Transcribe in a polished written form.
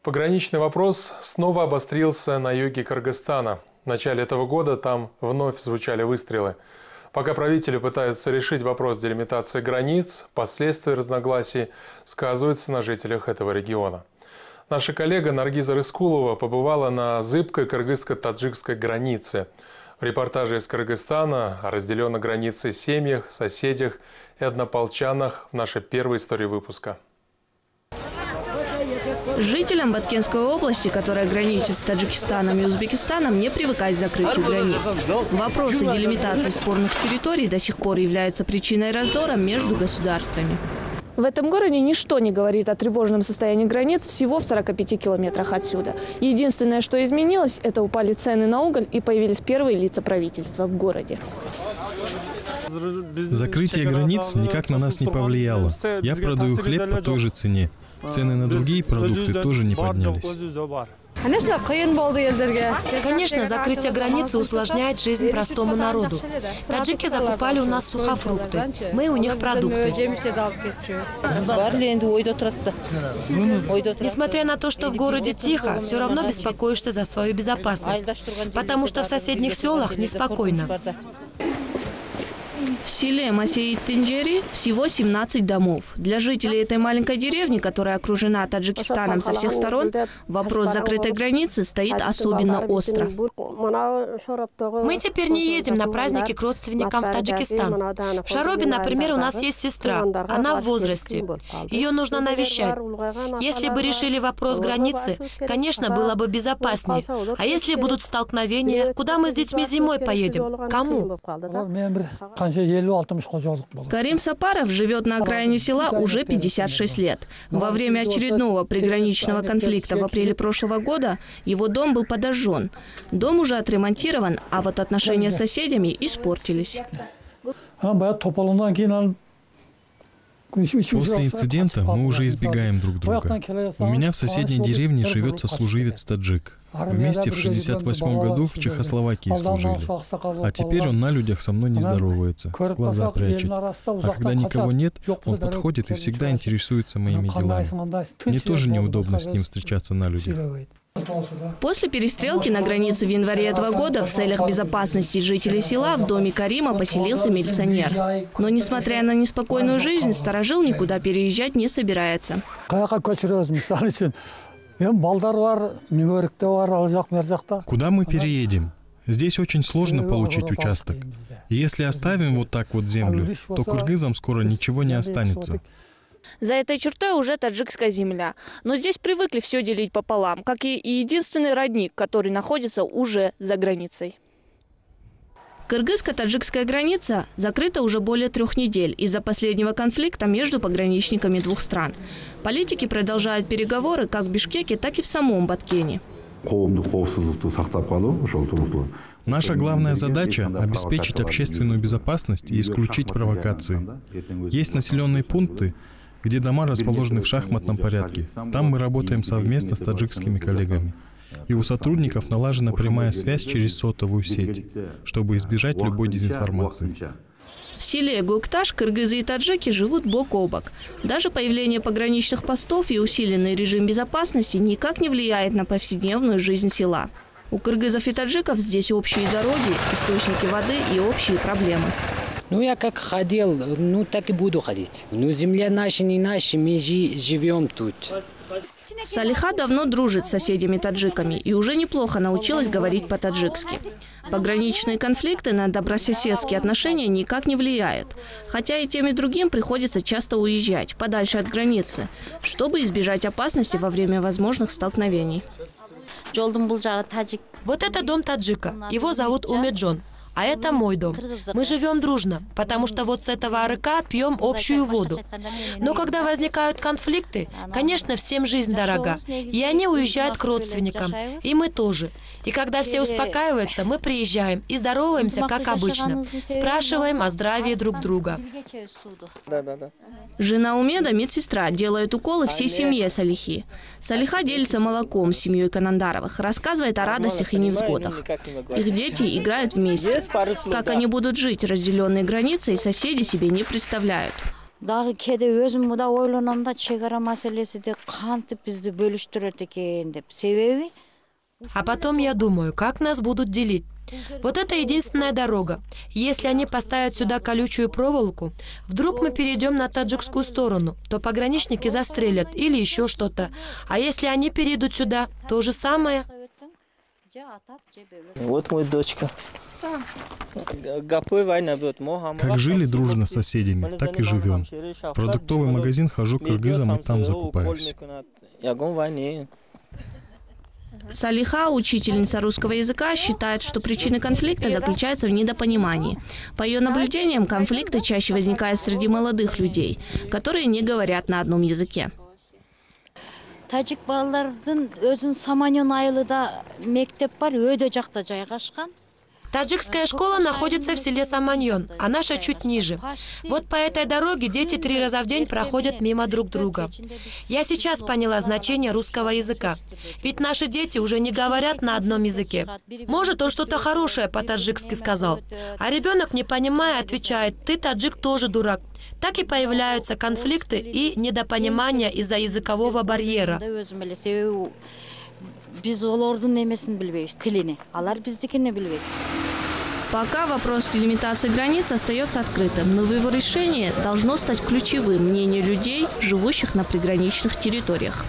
Пограничный вопрос снова обострился на юге Кыргызстана. В начале этого года там вновь звучали выстрелы. Пока правители пытаются решить вопрос делимитации границ, последствия разногласий сказываются на жителях этого региона. Наша коллега Наргиза Рыскулова побывала на зыбкой кыргызско-таджикской границе. В репортаже из Кыргызстана о разделенной границей семьях, соседях и однополчанах в нашей первой истории выпуска. Жителям Баткенской области, которая граничит с Таджикистаном и Узбекистаном, не привыкать к закрытию границ. Вопросы делимитации спорных территорий до сих пор являются причиной раздора между государствами. В этом городе ничто не говорит о тревожном состоянии границ всего в 45 километрах отсюда. Единственное, что изменилось, это упали цены на уголь и появились первые лица правительства в городе. Закрытие границ никак на нас не повлияло. Я продаю хлеб по той же цене. Цены на другие продукты тоже не поднялись. Конечно, закрытие границы усложняет жизнь простому народу. Таджики закупали у нас сухофрукты, мы у них продукты. Несмотря на то, что в городе тихо, все равно беспокоишься за свою безопасность, потому что в соседних селах неспокойно. В селе Масеит-Тинджери всего 17 домов. Для жителей этой маленькой деревни, которая окружена Таджикистаном со всех сторон, вопрос закрытой границы стоит особенно остро. Мы теперь не ездим на праздники к родственникам в Таджикистан. В Шаробе, например, у нас есть сестра. Она в возрасте. Ее нужно навещать. Если бы решили вопрос границы, конечно, было бы безопаснее. А если будут столкновения, куда мы с детьми зимой поедем? Кому? Карим Сапаров живет на окраине села уже 56 лет. Во время очередного приграничного конфликта в апреле прошлого года его дом был подожжен. Дом уже отремонтирован, а вот отношения с соседями испортились. После инцидента мы уже избегаем друг друга. У меня в соседней деревне живет сослуживец таджик. Вместе в 1968 году в Чехословакии служили. А теперь он на людях со мной не здоровается, глаза прячет. А когда никого нет, он подходит и всегда интересуется моими делами. Мне тоже неудобно с ним встречаться на людях. После перестрелки на границе в январе этого года в целях безопасности жителей села в доме Карима поселился милиционер. Но, несмотря на неспокойную жизнь, старожил никуда переезжать не собирается. Куда мы переедем? Здесь очень сложно получить участок. И если оставим вот так вот землю, то кыргызам скоро ничего не останется. За этой чертой уже таджикская земля. Но здесь привыкли все делить пополам, как и единственный родник, который находится уже за границей. Кыргызско-таджикская граница закрыта уже более 3 недель из-за последнего конфликта между пограничниками двух стран. Политики продолжают переговоры как в Бишкеке, так и в самом Баткене. Наша главная задача – обеспечить общественную безопасность и исключить провокации. Есть населенные пункты, где дома расположены в шахматном порядке. Там мы работаем совместно с таджикскими коллегами. И у сотрудников налажена прямая связь через сотовую сеть, чтобы избежать любой дезинформации. В селе Гукташ кыргызы и таджики живут бок о бок. Даже появление пограничных постов и усиленный режим безопасности никак не влияет на повседневную жизнь села. У кыргызов и таджиков здесь общие дороги, источники воды и общие проблемы. Я как ходил, так и буду ходить. Земля наша не наша, мы живем тут. Салиха давно дружит с соседями-таджиками и уже неплохо научилась говорить по-таджикски. Пограничные конфликты на добрососедские отношения никак не влияют. Хотя и тем и другим приходится часто уезжать подальше от границы, чтобы избежать опасности во время возможных столкновений. Вот это дом таджика. Его зовут Умеджон. А это мой дом. Мы живем дружно, потому что вот с этого арыка пьем общую воду. Но когда возникают конфликты, конечно, всем жизнь дорога. И они уезжают к родственникам. И мы тоже. И когда все успокаиваются, мы приезжаем и здороваемся, как обычно. Спрашиваем о здравии друг друга. Жена Умеда, медсестра, делает уколы всей семье Салихи. Салиха делится молоком с семьей Канандаровых, рассказывает о радостях и невзгодах. Их дети играют вместе. Как они будут жить, разделенные границей, соседи себе не представляют. Дагы кээде өзүм да ойлоном да чек ара маселеси де кантип бизди бөлүштүрөт экен деп. Себеби А потом я думаю, как нас будут делить. Вот это единственная дорога. Если они поставят сюда колючую проволоку, вдруг мы перейдем на таджикскую сторону, то пограничники застрелят или еще что-то. А если они перейдут сюда, то же самое. Вот мой дочка. Как жили дружно с соседями, так и живем. В продуктовый магазин хожу к кыргызам и там закупаюсь. Салиха, учительница русского языка, считает, что причина конфликта заключается в недопонимании. По ее наблюдениям, конфликты чаще возникают среди молодых людей, которые не говорят на одном языке. тажик балалардын өзүнүн Саманьон айылында мектеп бар, өйдө жакта жайгашкан. Таджикская школа находится в селе Саманьон, а наша чуть ниже. Вот по этой дороге дети 3 раза в день проходят мимо друг друга. Я сейчас поняла значение русского языка. Ведь наши дети уже не говорят на одном языке. Может, он что-то хорошее по-таджикски сказал. А ребенок, не понимая, отвечает: «Ты, таджик, тоже дурак». Так и появляются конфликты и недопонимания из-за языкового барьера. Biz olordun nemesini bilbeyиz, тилини. Алар биздикини билбейт. Пока вопрос делимитации границ остается открытым, но его решение должно стать ключевым мнению людей, живущих на приграничных территориях.